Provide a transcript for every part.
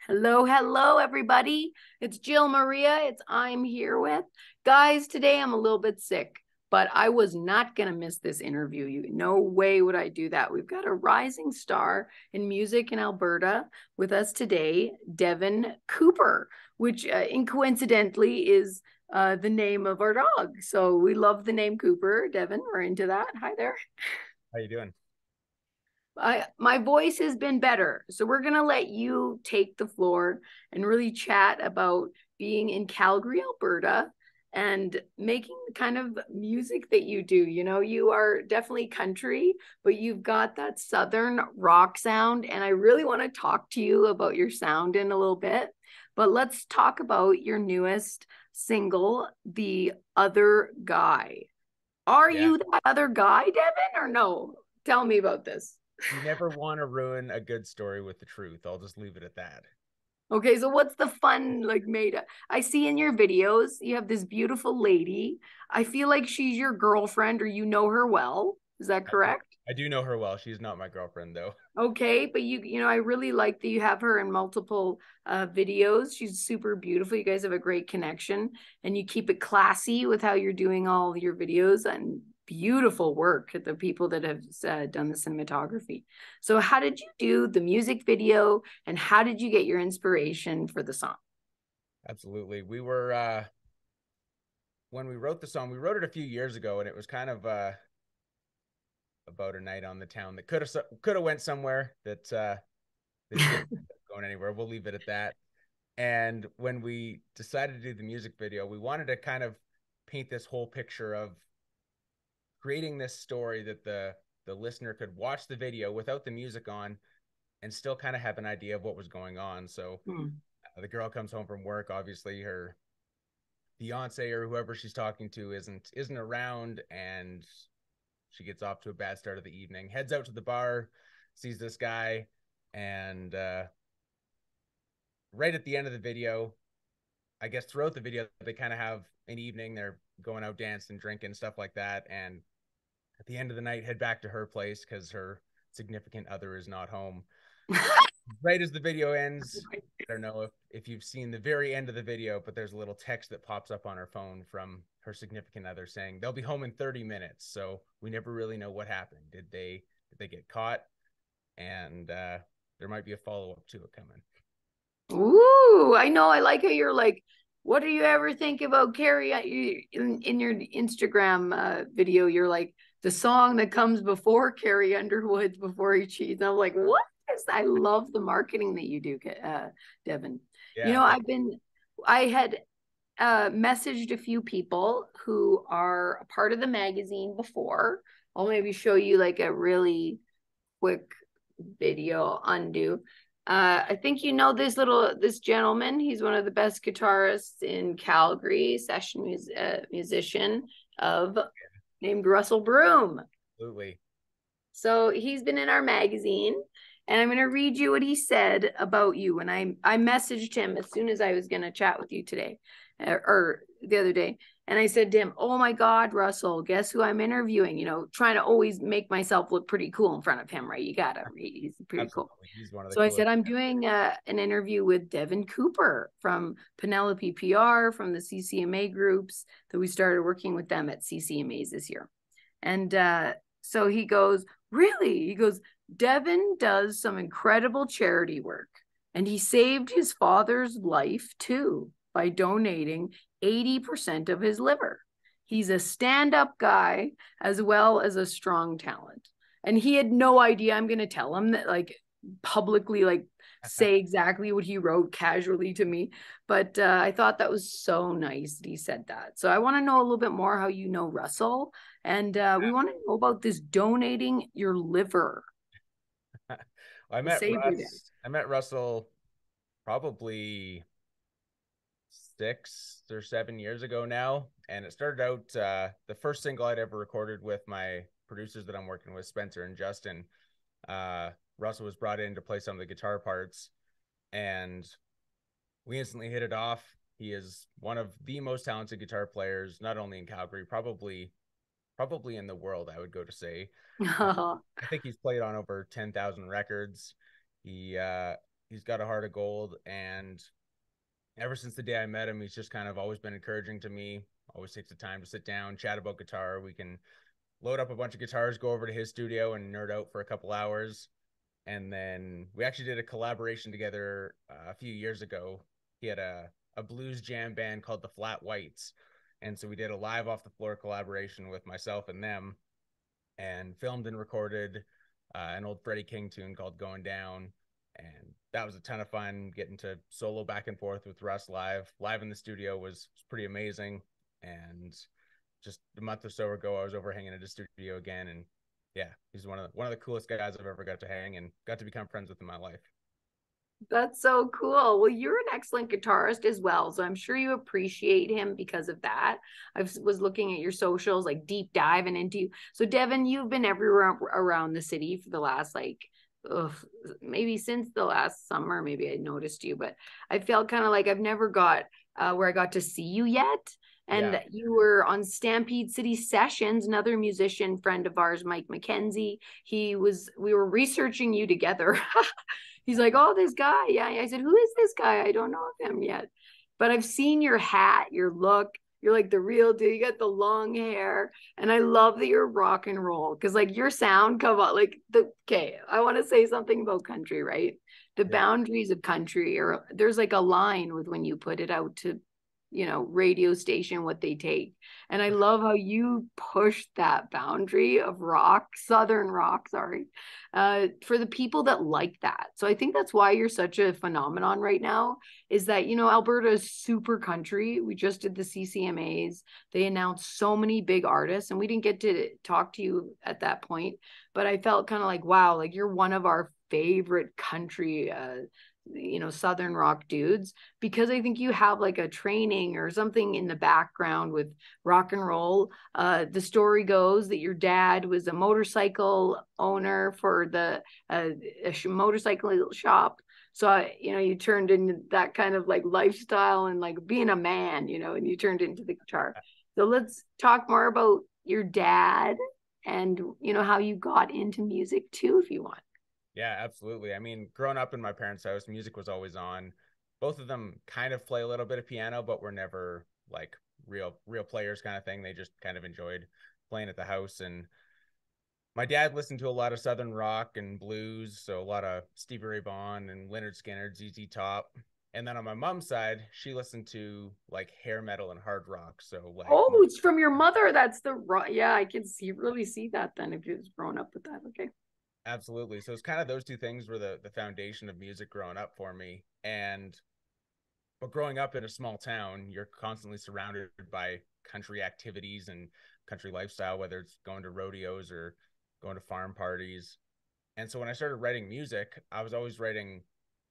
Hello, hello, everybody. It's Jill Maria. I'm here with. Guys, today I'm a little bit sick, but I was not going to miss this interview. No way would I do that. We've got a rising star in music in Alberta with us today, Devin Cooper, which coincidentally is the name of our dog. So we love the name Cooper. Devin, we're into that. Hi there. How you doing? My voice has been better. So we're going to let you take the floor and really chat about being in Calgary, Alberta, and making the kind of music that you do. You know, you are definitely country, but you've got that Southern rock sound. And I really want to talk to you about your sound in a little bit. But let's talk about your newest single, The Other Guy. Are Yeah. you that other guy, Devin, or no? Tell me about this. You never want to ruin a good story with the truth. I'll just leave it at that. Okay, so what's the fun like made? I see in your videos you have this beautiful lady. I feel like she's your girlfriend or you know her well. Is that I do, correct? I do know her well. She's not my girlfriend though. Okay, but you know I really like that you have her in multiple videos. She's super beautiful. You guys have a great connection and you keep it classy with how you're doing all your videos and beautiful work at the people that have done the cinematography. So how did you do the music video and how did you get your inspiration for the song? Absolutely. We were when we wrote the song, we wrote it a few years ago, and it was kind of about a night on the town that could have went somewhere that didn't end up going anywhere. We'll leave it at that. And when we decided to do the music video, we wanted to kind of paint this whole picture of creating this story that the listener could watch the video without the music on and still kind of have an idea of what was going on. So Hmm. the girl comes home from work. Obviously, her fiance or whoever she's talking to isn't around, and she gets off to a bad start of the evening. Heads out to the bar, sees this guy, and right at the end of the video, I guess throughout the video, they kind of have an evening. They're going out dancing, drinking, stuff like that, and at the end of the night, head back to her place because her significant other is not home. Right as the video ends, I don't know if you've seen the very end of the video, but there's a little text that pops up on her phone from her significant other saying they'll be home in 30 minutes. So we never really know what happened. Did they get caught? And there might be a follow up to it coming. Ooh, I know. I like how you're like, what do you ever think about Carrie in your Instagram video? You're like the song that comes before Carrie Underwood before he cheats. And I'm like, what is? I love the marketing that you do, Devin. You Yeah, know, thank I had messaged a few people who are a part of the magazine before. I'll maybe show you like a really quick video undo. I think you know this gentleman. He's one of the best guitarists in Calgary, musician of named Russell Broom. absolutely. So he's been in our magazine, and I'm going to read you what he said about you. And I messaged him as soon as I was going to chat with you today, or the other day, and I said to him, "Oh my God, Russell, guess who I'm interviewing?" You know, trying to always make myself look pretty cool in front of him, right? You gotta. He's pretty cool. Absolutely. He's one of the So I said, coolest. I'm doing an interview with Devin Cooper from Penelope PR, from the CCMA groups that we started working with them at CCMAs this year. And so he goes, really? He goes, Devin does some incredible charity work. And he saved his father's life too by donating 80% of his liver. He's a stand up guy as well as a strong talent. And he had no idea. I'm going to tell him that, like, publicly, like, say exactly what he wrote casually to me. But I thought that was so nice that he said that. So I want to know a little bit more how you know Russell. And we want to know about this donating your liver I to met save your dad. Russell probably 6 or 7 years ago now, and it started out the first single I'd ever recorded with my producers that I'm working with, Spencer and Justin. Russell was brought in to play some of the guitar parts, and we instantly hit it off. He is one of the most talented guitar players, not only in Calgary, probably in the world, I would go to say. Uh, I think he's played on over 10,000 records. He he's got a heart of gold, and ever since the day I met him, he's just kind of always been encouraging to me. Always takes the time to sit down, chat about guitar. We can load up a bunch of guitars, go over to his studio and nerd out for a couple hours. And then we actually did a collaboration together a few years ago. He had a blues jam band called the Flat Whites. And so we did a live off the floor collaboration with myself and them, and filmed and recorded an old Freddie King tune called Going Down. And that was a ton of fun, getting to solo back and forth with Russ live in the studio was pretty amazing. And just a month or so ago, I was over hanging at his studio again, and yeah, he's one of the coolest guys I've ever got to hang and got to become friends with in my life. That's so cool. Well, you're an excellent guitarist as well, so I'm sure you appreciate him because of that. I was looking at your socials, like deep diving into you. So Devin, you've been everywhere around the city for the last maybe since the last summer. Maybe I noticed you, but I felt kind of like I've never got where I got to see you yet. And you were on Stampede City Sessions, another musician friend of ours, Mike McKenzie. We were researching you together. He's like, oh, this guy. Yeah. I said, who is this guy? I don't know of him yet. But I've seen your hat, your look. You're like the real deal. You got the long hair. And I love that you're rock and roll. Because like your sound come out like I want to say something about country, right? The boundaries of country, or there's like a line with when you put it out to radio station, what they take. And I love how you push that boundary of southern rock, for the people that like that. So I think that's why you're such a phenomenon right now, is that, Alberta is super country. We just did the CCMAs. They announced so many big artists, and we didn't get to talk to you at that point, but I felt kind of like, wow, like you're one of our favorite country southern rock dudes, because I think you have like a training or something in the background with rock and roll. The story goes that your dad was a motorcycle owner for a motorcycle shop, so you turned into that kind of like lifestyle and like being a man, and you turned into the guitar. So let's talk more about your dad and how you got into music too, if you want. Yeah, absolutely. I mean, growing up in my parents' house, music was always on. Both of them kind of play a little bit of piano, but were never like real players kind of thing. They just kind of enjoyed playing at the house. And my dad listened to a lot of Southern rock and blues, so a lot of Stevie Ray Vaughan and Leonard Skinner, ZZ Top. And then on my mom's side, she listened to like hair metal and hard rock. So like, it's from your mother. That's I can really see that then, if you was growing up with that. Okay. Absolutely. So it's kind of those two things were the foundation of music growing up for me. But growing up in a small town, you're constantly surrounded by country activities and country lifestyle, whether it's going to rodeos or going to farm parties. And so when I started writing music, I was always writing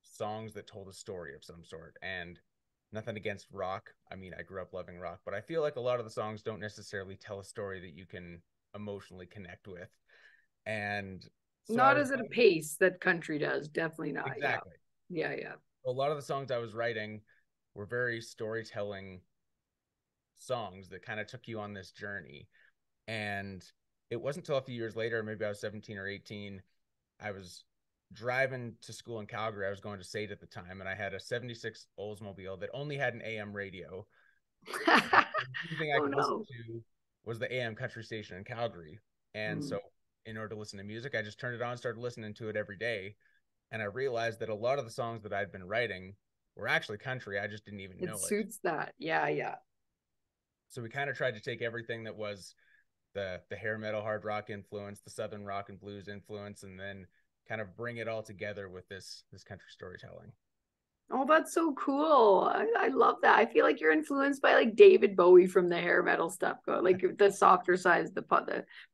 songs that told a story of some sort. And nothing against rock. I mean, I grew up loving rock, but I feel like a lot of the songs don't necessarily tell a story that you can emotionally connect with. And so not as at a pace that country does. Definitely not. Exactly. Yeah. A lot of the songs I was writing were very storytelling songs that kind of took you on this journey. And it wasn't until a few years later, maybe I was 17 or 18, I was driving to school in Calgary. I was going to SAIT at the time, and I had a 76 Oldsmobile that only had an AM radio. The only thing I could listen to was the AM country station in Calgary. And so in order to listen to music, I just turned it on, started listening to it every day. And I realized that a lot of the songs that I'd been writing were actually country. I just didn't even know it. It suits that. Yeah. So we kind of tried to take everything that was the hair metal hard rock influence, the Southern rock and blues influence, and then kind of bring it all together with this country storytelling. Oh, that's so cool. I love that. I feel like you're influenced by like David Bowie from the hair metal stuff, like the softer sides, the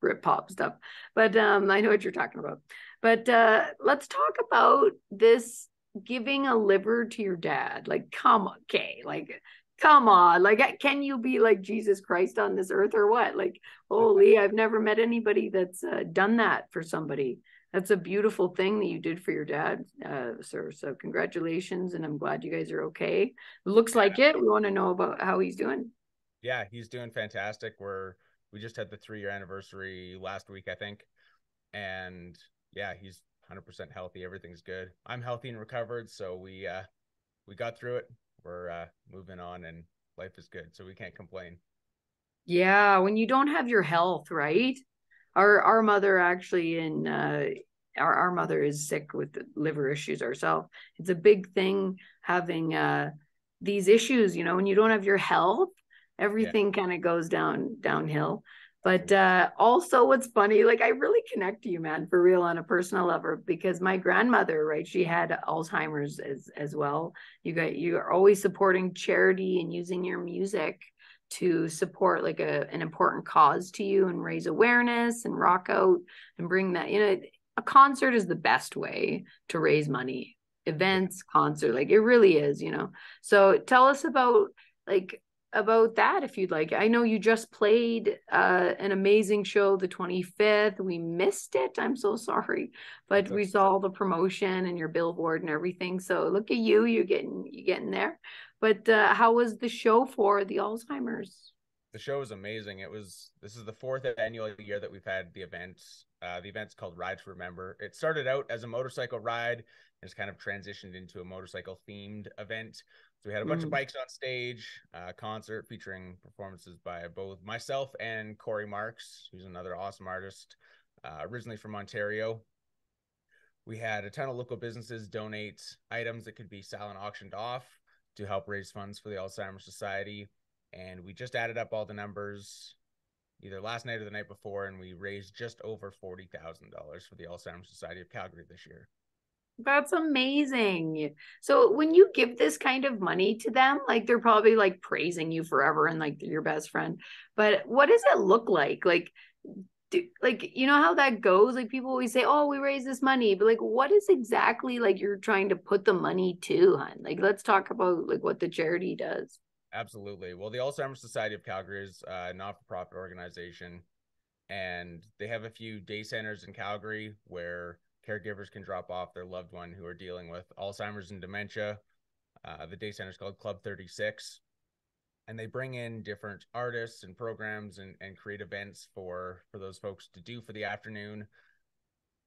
Britpop stuff. But I know what you're talking about. But let's talk about this giving a liver to your dad. Like, come on. Like, can you be like Jesus Christ on this earth or what? Like, holy, I've never met anybody that's done that for somebody. That's a beautiful thing that you did for your dad, sir. So congratulations, and I'm glad you guys are okay. Looks like it. We want to know about how he's doing. Yeah, he's doing fantastic. We just had the 3-year anniversary last week, I think. And yeah, he's 100% healthy. Everything's good. I'm healthy and recovered, so we got through it. We're moving on, and life is good, so we can't complain. Yeah, when you don't have your health, right? Our mother actually in our mother is sick with liver issues herself. It's a big thing having these issues, you know, when you don't have your health, Yeah, everything kind of goes downhill. But absolutely. also what's funny, like I really connect to you, man, for real on a personal level, because my grandmother, right, she had Alzheimer's as well. You're always supporting charity and using your music to support like an important cause to you and raise awareness and rock out and bring that, you know, a concert is the best way to raise money. Yeah. Events, concert, like it really is, you know. So tell us like about that if you'd like. I know you just played an amazing show the 25th. We missed it. I'm so sorry. But That's we okay. saw all the promotion and your billboard and everything. So look at you, you're getting there. But how was the show for the Alzheimer's? The show is amazing. This is the fourth annual year that we've had the event. The event's called Ride to Remember. It started out as a motorcycle ride and it's kind of transitioned into a motorcycle themed event. So we had a bunch of Mm. bikes on stage, concert featuring performances by both myself and Corey Marks, who's another awesome artist, originally from Ontario. We had a ton of local businesses donate items that could be silent auctioned off to help raise funds for the Alzheimer's Society. And we just added up all the numbers either last night or the night before, and we raised just over $40,000 for the Alzheimer's Society of Calgary this year. That's amazing. So when you give this kind of money to them, like they're probably like praising you forever and like your best friend. But what does it look like? Like you know how that goes? Like people always say, "Oh, we raise this money," but like what is exactly like you're trying to put the money to, hun? Like let's talk about like what the charity does. Absolutely. Well, the Alzheimer's Society of Calgary is a not-for-profit organization, and they have a few day centers in Calgary where caregivers can drop off their loved one who are dealing with Alzheimer's and dementia. The day center is called Club 36, and they bring in different artists and programs and create events for those folks to do for the afternoon.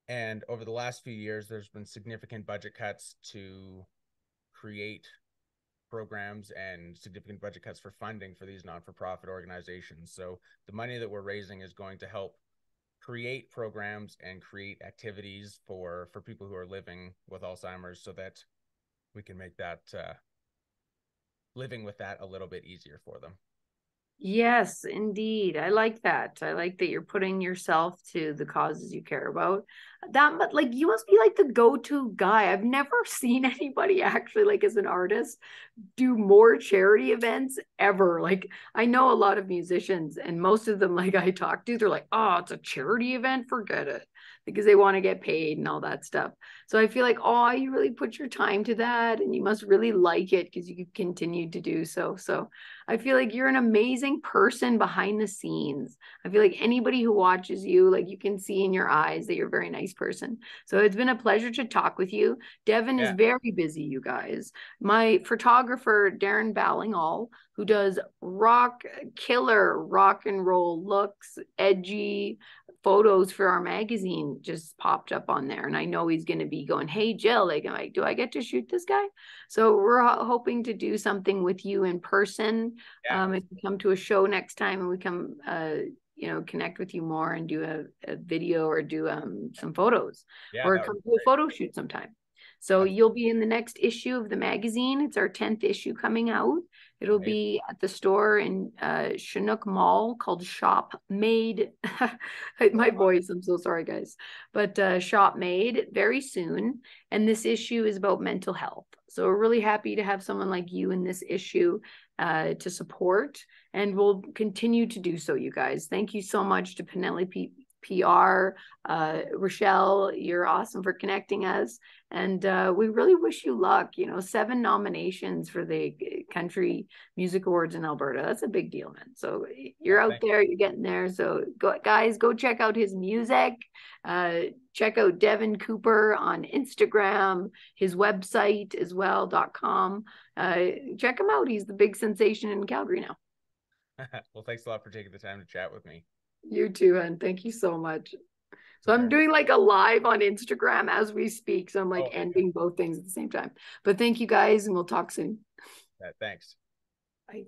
And over the last few years, there's been significant budget cuts to create programs and significant budget cuts for funding for these non-for-profit organizations. So the money that we're raising is going to help create programs and create activities for people who are living with Alzheimer's so that we can make that living with that a little bit easier for them. Yes, indeed. I like that. I like that you're putting yourself to the causes you care about. That, but like you must be like the go-to guy. I've never seen anybody actually like as an artist do more charity events ever. Like I know a lot of musicians and most of them like I talk to, they're like, "Oh, it's a charity event, forget it." Because they want to get paid and all that stuff. So I feel like, oh, you really put your time to that and you must really like it because you continue to do so. So I feel like you're an amazing person behind the scenes. I feel like anybody who watches you, like you can see in your eyes that you're a very nice person. So it's been a pleasure to talk with you. Devin is Yeah. very busy, you guys. My photographer, Darren Ballingall, who does killer rock and roll looks, edgy photos for our magazine, just popped up on there. And I know he's going to be going, "Hey, Jill, like, do I get to shoot this guy?" So we're hoping to do something with you in person. Yeah. If you come to a show next time and we come, you know, connect with you more and do a video or do some photos Yeah, or that would come be to a great. photo shoot sometime. So That's you'll be in the next issue of the magazine. It's our 10th issue coming out. It'll amazing. be at the store in Chinook Mall called Shop Made. My voice, I'm so sorry, guys. But Shop Made very soon. And this issue is about mental health. So we're really happy to have someone like you in this issue to support. And we'll continue to do so, you guys. Thank you so much to Penelope PR. Rochelle, you're awesome for connecting us. And we really wish you luck. You know, 7 nominations for the Country Music Awards in Alberta. That's a big deal, man. So you're Yeah, out thank there, you're getting there. So go, guys, go check out his music. Check out Devin Cooper on Instagram, his website as well.com. Check him out. He's the big sensation in Calgary now. you. Well, thanks a lot for taking the time to chat with me. You too, and thank you so much. So I'm doing like a live on Instagram as we speak. So I'm like ending both things at the same time. But thank you guys, and we'll talk soon. Thanks. Bye.